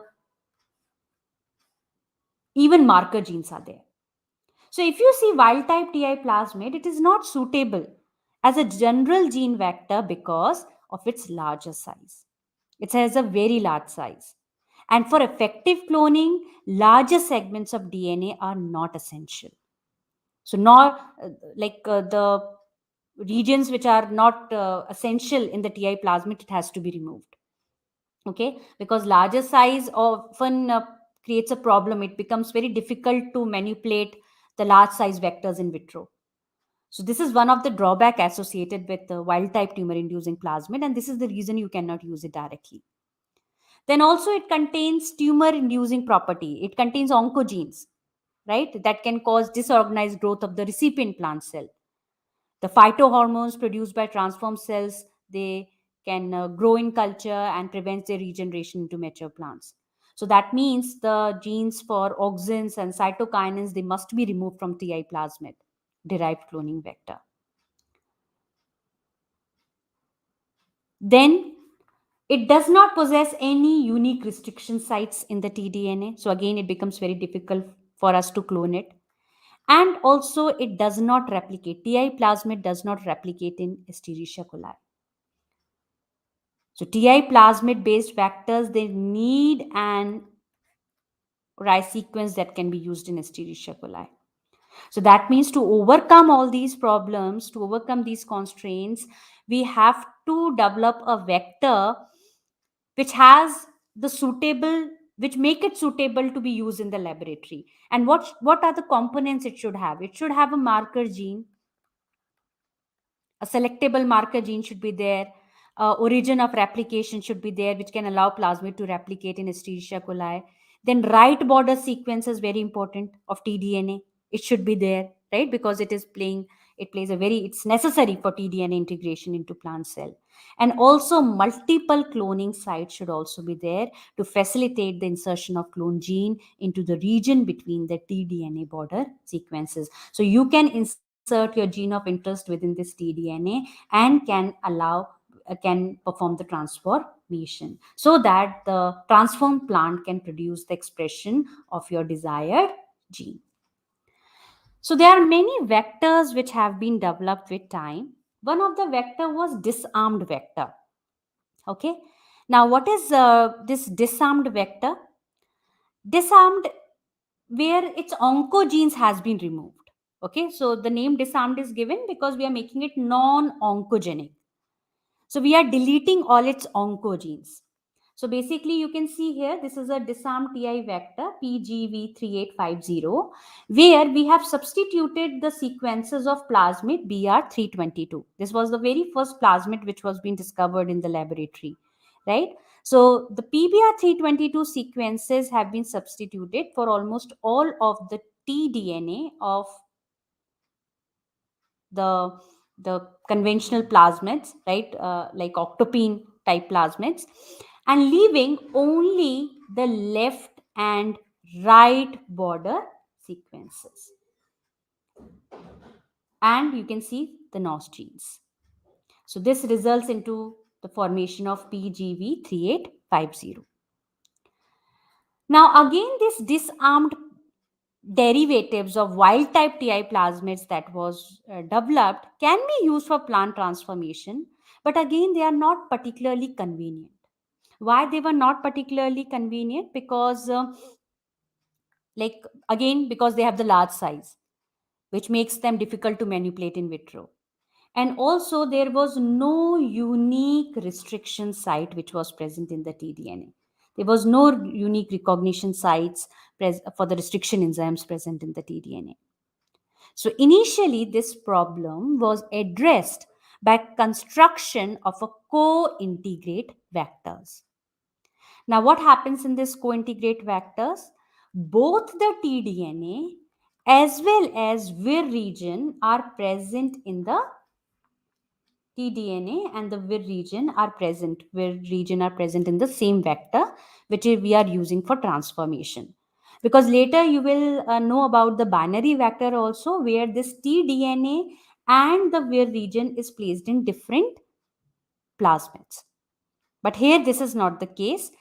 even marker genes are there. So if you see wild type Ti plasmid, it is not suitable as a general gene vector because of its larger size. It has a very large size. And for effective cloning, larger segments of DNA are not essential. So, not the regions which are not essential in the Ti plasmid, it has to be removed. Okay, because larger size often creates a problem. It becomes very difficult to manipulate the large size vectors in vitro. So this is one of the drawback associated with the wild type tumor inducing plasmid, and this is the reason you cannot use it directly. Then also it contains tumor inducing property. It contains oncogenes, right, that can cause disorganized growth of the recipient plant cell. The phytohormones produced by transformed cells, they can grow in culture and prevent their regeneration into mature plants. So that means the genes for auxins and cytokinins, they must be removed from Ti plasmid, derived cloning vector. Then it does not possess any unique restriction sites in the tDNA. So again, it becomes very difficult for us to clone it. And also it does not replicate. Ti plasmid does not replicate in Escherichia coli. So Ti plasmid based vectors, they need an rice sequence that can be used in Escherichia coli. So that means to overcome all these problems, to overcome these constraints, we have to develop a vector which has the suitable, which make it suitable to be used in the laboratory. And what are the components it should have? It should have a marker gene. A selectable marker gene should be there. Origin of replication should be there, which can allow plasmid to replicate in Escherichia coli. Then right border sequence is very important of tDNA. It should be there, right? Because it's necessary for tDNA integration into plant cell. And also multiple cloning sites should also be there to facilitate the insertion of clone gene into the region between the tDNA border sequences. So you can insert your gene of interest within this tDNA and can perform the transformation so that the transformed plant can produce the expression of your desired gene. So there are many vectors which have been developed with time. One of the vector was disarmed vector. Okay. Now what is this disarmed vector? Disarmed where its oncogenes has been removed. Okay, so the name disarmed is given because we are making it non-oncogenic. So we are deleting all its oncogenes. So basically you can see here, this is a disarmed Ti vector PGV3850, where we have substituted the sequences of plasmid BR322. This was the very first plasmid which was being discovered in the laboratory, right? So the PBR322 sequences have been substituted for almost all of the tDNA of the conventional plasmids, right? Like octopene type plasmids, and leaving only the left and right border sequences. And you can see the NOS genes. So this results into the formation of PGV3850. Now again, this disarmed derivatives of wild type Ti plasmids that was developed can be used for plant transformation, but again they are not particularly convenient. Why they were not particularly convenient? Because because they have the large size, which makes them difficult to manipulate in vitro. And also there was no unique restriction site which was present in the tDNA. There was no unique recognition sites for the restriction enzymes present in the tDNA. So initially, this problem was addressed by construction of a co-integrate vectors. Now, what happens in this co-integrate vectors? Both the tDNA as well as Vir region are present in the tDNA, and the Vir region are present. Vir region are present in the same vector, which we are using for transformation. Because later you will know about the binary vector also, where this tDNA and the Vir region is placed in different plasmids. But here this is not the case.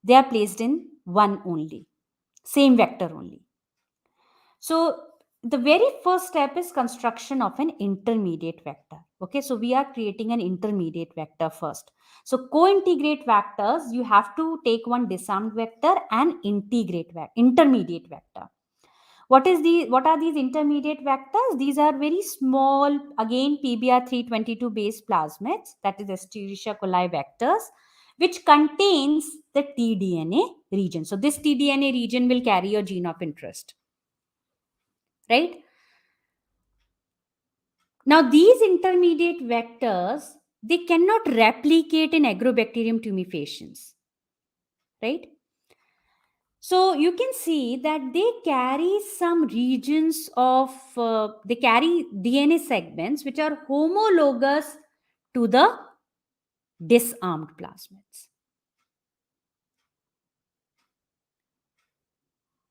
They are placed in one only, same vector only. So the very first step is construction of an intermediate vector. Okay, so we are creating an intermediate vector first. So co-integrate vectors, you have to take one disarmed vector and intermediate vector. What are these intermediate vectors? These are very small, again PBr322 based plasmids, that is Escherichia coli vectors, which contains the tDNA region. So this tDNA region will carry a gene of interest, right? Now these intermediate vectors, they cannot replicate in Agrobacterium tumefaciens, right? So you can see that they carry some regions of, they carry DNA segments which are homologous to the disarmed plasmids.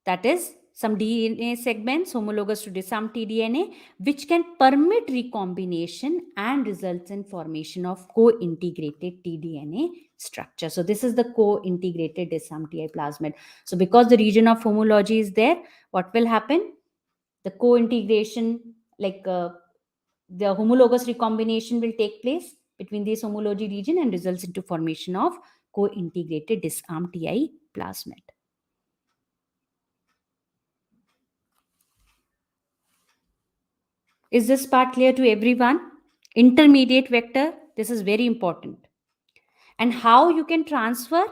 That is, some DNA segments homologous to disarmed tDNA, which can permit recombination and results in formation of co-integrated tDNA structure. So this is the co-integrated disarmed TI plasmid. So because the region of homology is there, what will happen? The co-integration, the homologous recombination will take place between this homology region and results into formation of co-integrated disarmed TI plasmid. Is this part clear to everyone? Intermediate vector, this is very important. And how you can transfer,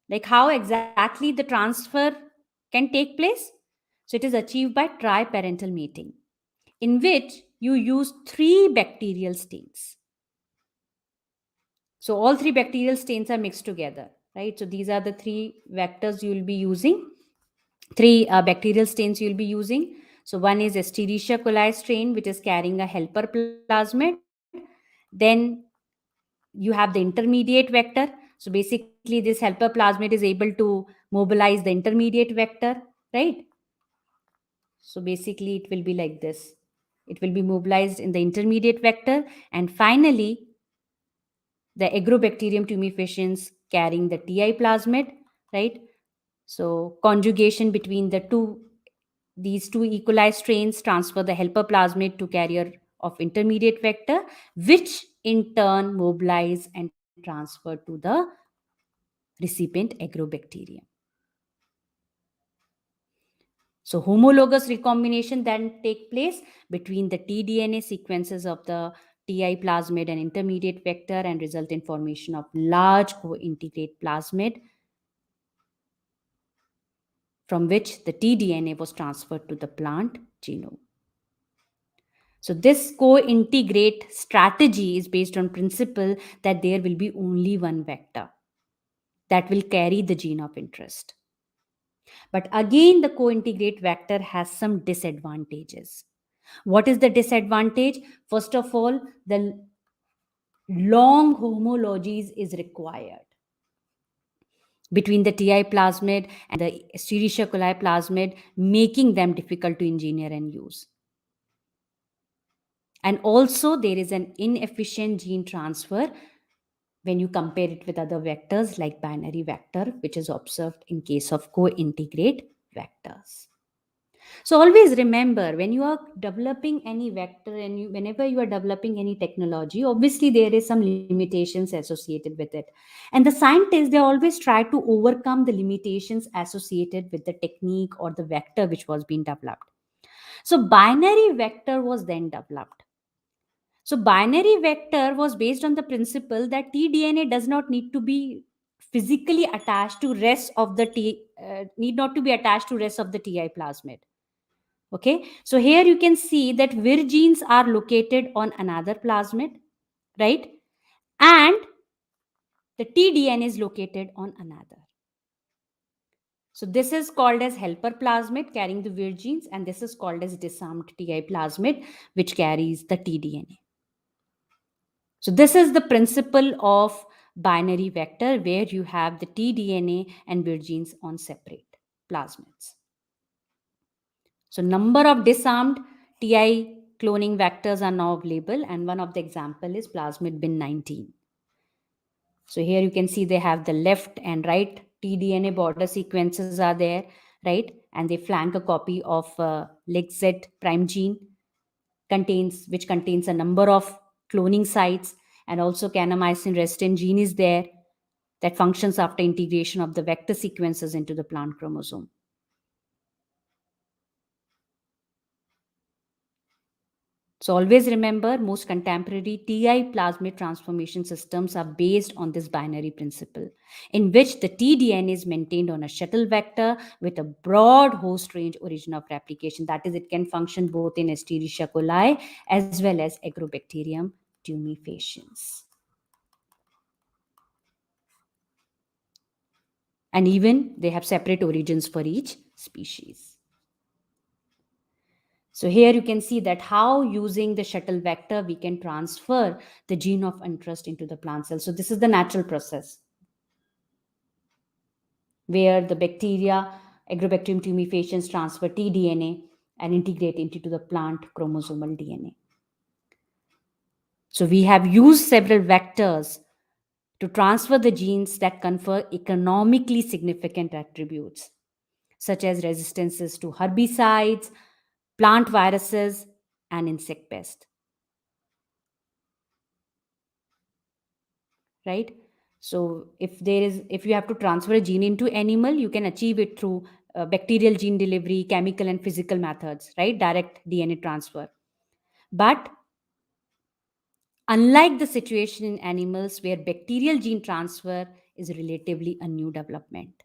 like how exactly the transfer can take place? So it is achieved by triparental mating, in which you use 3 bacterial stains. So all 3 bacterial stains are mixed together, right? So these are the 3 vectors you will be using, 3 bacterial stains you will be using. So one is Escherichia coli strain, which is carrying a helper plasmid. Then you have the intermediate vector. So basically this helper plasmid is able to mobilize the intermediate vector, right? So basically it will be like this. It will be mobilized in the intermediate vector. And finally, the Agrobacterium tumefaciens carrying the TI plasmid, right? So conjugation between these two E. coli strains transfer the helper plasmid to carrier of intermediate vector, which in turn mobilize and transfer to the recipient Agrobacterium. So homologous recombination then take place between the tDNA sequences of the TI plasmid and intermediate vector and result in formation of large co-integrate plasmid, from which the tDNA was transferred to the plant genome. So this co-integrate strategy is based on principle that there will be only one vector that will carry the gene of interest. But again, the co-integrate vector has some disadvantages. What is the disadvantage? First of all, the long homologies is required between the TI plasmid and the Escherichia coli plasmid, making them difficult to engineer and use. And also there is an inefficient gene transfer when you compare it with other vectors like binary vector, which is observed in case of co-integrate vectors. So always remember, when you are developing any vector and whenever you are developing any technology, obviously there is some limitations associated with it. And the scientists, they always try to overcome the limitations associated with the technique or the vector which was being developed. So binary vector was then developed. So binary vector was based on the principle that tDNA does not need to be physically attached to rest of the need not to be attached to rest of the Ti plasmid. Okay, so here you can see that Vir genes are located on another plasmid, right? And the Tdna is located on another. So this is called as helper plasmid carrying the Vir genes, and this is called as disarmed Ti plasmid, which carries the Tdna. So this is the principle of binary vector, where you have the Tdna and Vir genes on separate plasmids. So number of disarmed Ti cloning vectors are now available, and one of the example is plasmid bin 19. So here you can see they have the left and right Tdna border sequences are there, right? And they flank a copy of LegZ prime gene which contains a number of cloning sites, and also kanamycin resistant gene is there that functions after integration of the vector sequences into the plant chromosome. So always remember, most contemporary Ti plasmid transformation systems are based on this binary principle, in which the Tdna is maintained on a shuttle vector with a broad host range origin of replication. That is, it can function both in Escherichia coli as well as Agrobacterium tumefaciens. And even they have separate origins for each species. So here you can see that how using the shuttle vector, we can transfer the gene of interest into the plant cell. So this is the natural process where the bacteria, Agrobacterium tumefaciens, transfer Tdna and integrate into the plant chromosomal DNA. So we have used several vectors to transfer the genes that confer economically significant attributes, such as resistances to herbicides, plant viruses, and insect pests. Right? So if you have to transfer a gene into animal, you can achieve it through bacterial gene delivery, chemical and physical methods, right? Direct DNA transfer. But unlike the situation in animals where bacterial gene transfer is relatively a new development,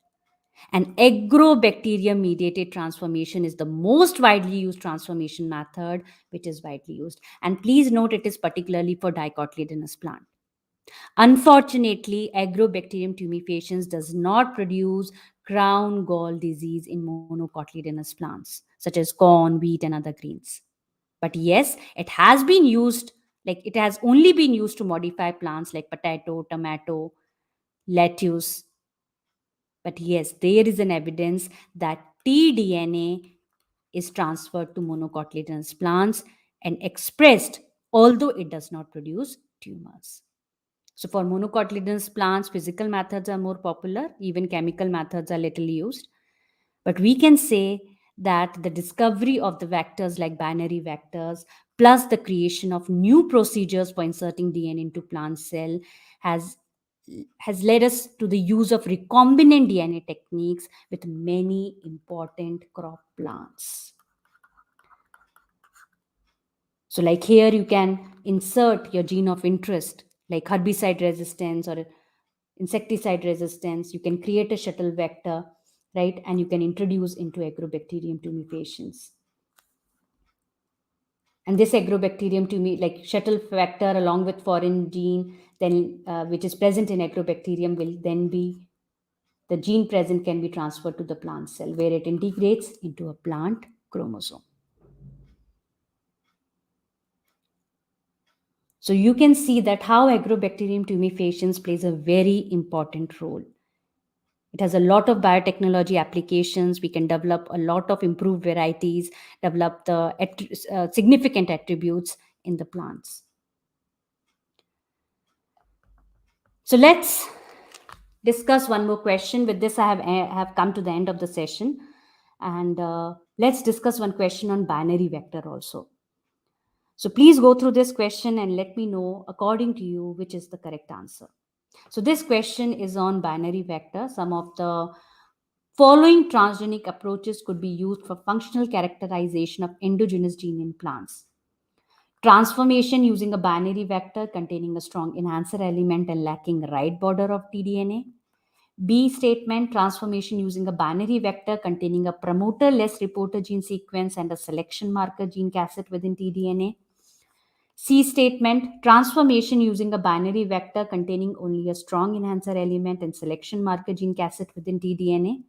and agrobacterium mediated transformation is the most widely used transformation method, which is widely used. And please note, it is particularly for dicotyledonous plant. Unfortunately, Agrobacterium tumefaciens does not produce crown gall disease in monocotyledonous plants, such as corn, wheat, and other grains. But yes, it has been used, like it has only been used to modify plants like potato, tomato, lettuce. But yes, there is an evidence that Tdna is transferred to monocotyledonous plants and expressed, although it does not produce tumors. So for monocotyledonous plants, physical methods are more popular, even chemical methods are little used. But we can say that the discovery of the vectors like binary vectors, plus the creation of new procedures for inserting DNA into plant cell has led us to the use of recombinant DNA techniques with many important crop plants. So like here you can insert your gene of interest like herbicide resistance or insecticide resistance. You can create a shuttle vector, right? And you can introduce into Agrobacterium tumefaciens. And this Agrobacterium like shuttle vector along with foreign gene, then which is present in Agrobacterium, will then be the gene present can be transferred to the plant cell where it integrates into a plant chromosome. So you can see that how Agrobacterium tumefaciens plays a very important role. It has a lot of biotechnology applications. We can develop a lot of improved varieties, develop the significant attributes in the plants. So let's discuss one more question. With this, I have come to the end of the session. And let's discuss one question on binary vector also. So please go through this question and let me know, according to you, which is the correct answer. So this question is on binary vector. Some of the following transgenic approaches could be used for functional characterization of endogenous gene in plants. Transformation using a binary vector containing a strong enhancer element and lacking right border of Tdna. B statement, transformation using a binary vector containing a promoter-less reporter gene sequence and a selection marker gene cassette within tDNA. C statement, transformation using a binary vector containing only a strong enhancer element and selection marker gene cassette within tDNA.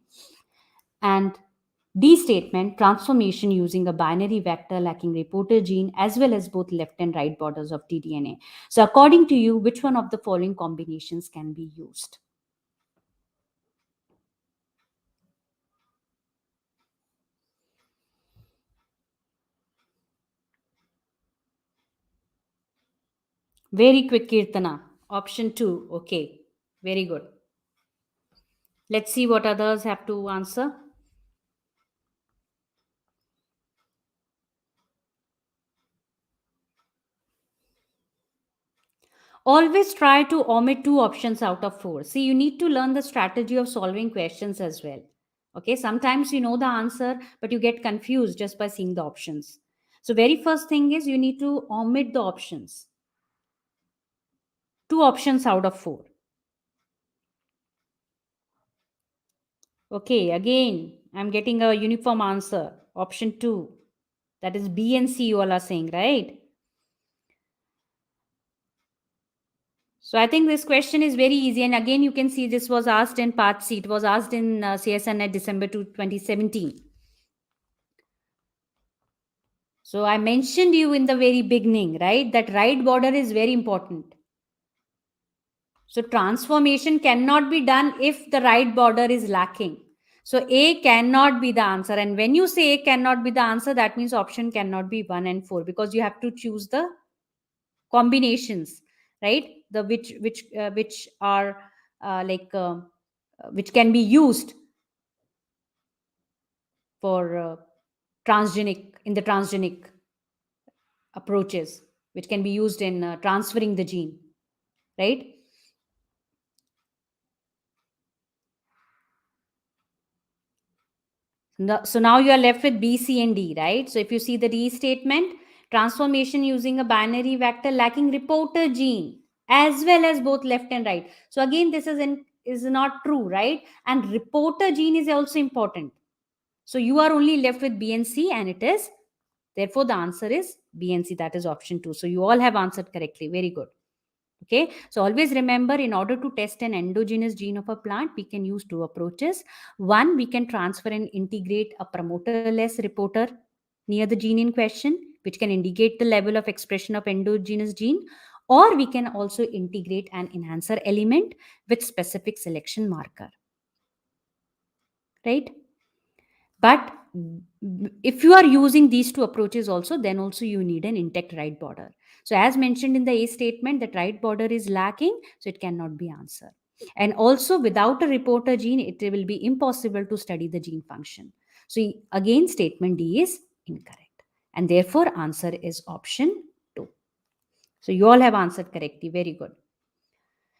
And D statement, transformation using a binary vector lacking reporter gene as well as both left and right borders of tDNA. So according to you, which one of the following combinations can be used? Very quick, Kirtana. Option 2. Okay. Very good. Let's see what others have to answer. Always try to omit 2 options out of 4. See, you need to learn the strategy of solving questions as well. Okay. Sometimes you know the answer, but you get confused just by seeing the options. So, very first thing is you need to omit the options. 2 options out of 4. Okay, again, I'm getting a uniform answer. Option 2. That is B and C, you all are saying, right? So I think this question is very easy. And again, you can see this was asked in part C. It was asked in CSIR NET December 2017. So I mentioned you in the very beginning, right? That right border is very important. So transformation cannot be done if the right border is lacking. So A cannot be the answer. And when you say A cannot be the answer, that means option cannot be 1 and 4 because you have to choose the combinations, right? The which are which can be used for transgenic in the transgenic approaches, which can be used in transferring the gene, right? So now you are left with B, C, and D, right? So if you see the D statement, transformation using a binary vector lacking reporter gene as well as both left and right. So again, this is not true, right? And reporter gene is also important. So you are only left with B and C, and it is therefore the answer is B and C. That is option 2. So you all have answered correctly. Very good. Okay, so always remember, in order to test an endogenous gene of a plant, we can use 2 approaches. One, we can transfer and integrate a promoter-less reporter near the gene in question, which can indicate the level of expression of endogenous gene, or we can also integrate an enhancer element with specific selection marker, right? But if you are using these 2 approaches also, then also you need an intact right border. So as mentioned in the A statement, that right border is lacking, so it cannot be answered. And also without a reporter gene, it will be impossible to study the gene function. So again, statement D is incorrect. And therefore answer is option 2. So you all have answered correctly. Very good.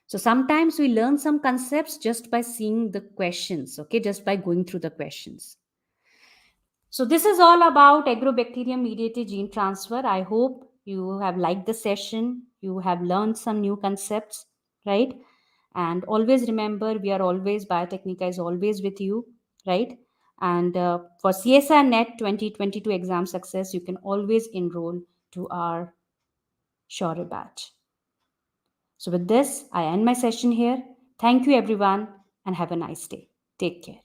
So sometimes we learn some concepts just by seeing the questions, okay, just by going through the questions. So this is all about agrobacterium mediated gene transfer. I hope you have liked the session. You have learned some new concepts, right? And always remember, we are always, Biotechnica is always with you, right? And for CSIR NET 2022 exam success, you can always enroll to our Shore batch. So with this, I end my session here. Thank you, everyone, and have a nice day. Take care.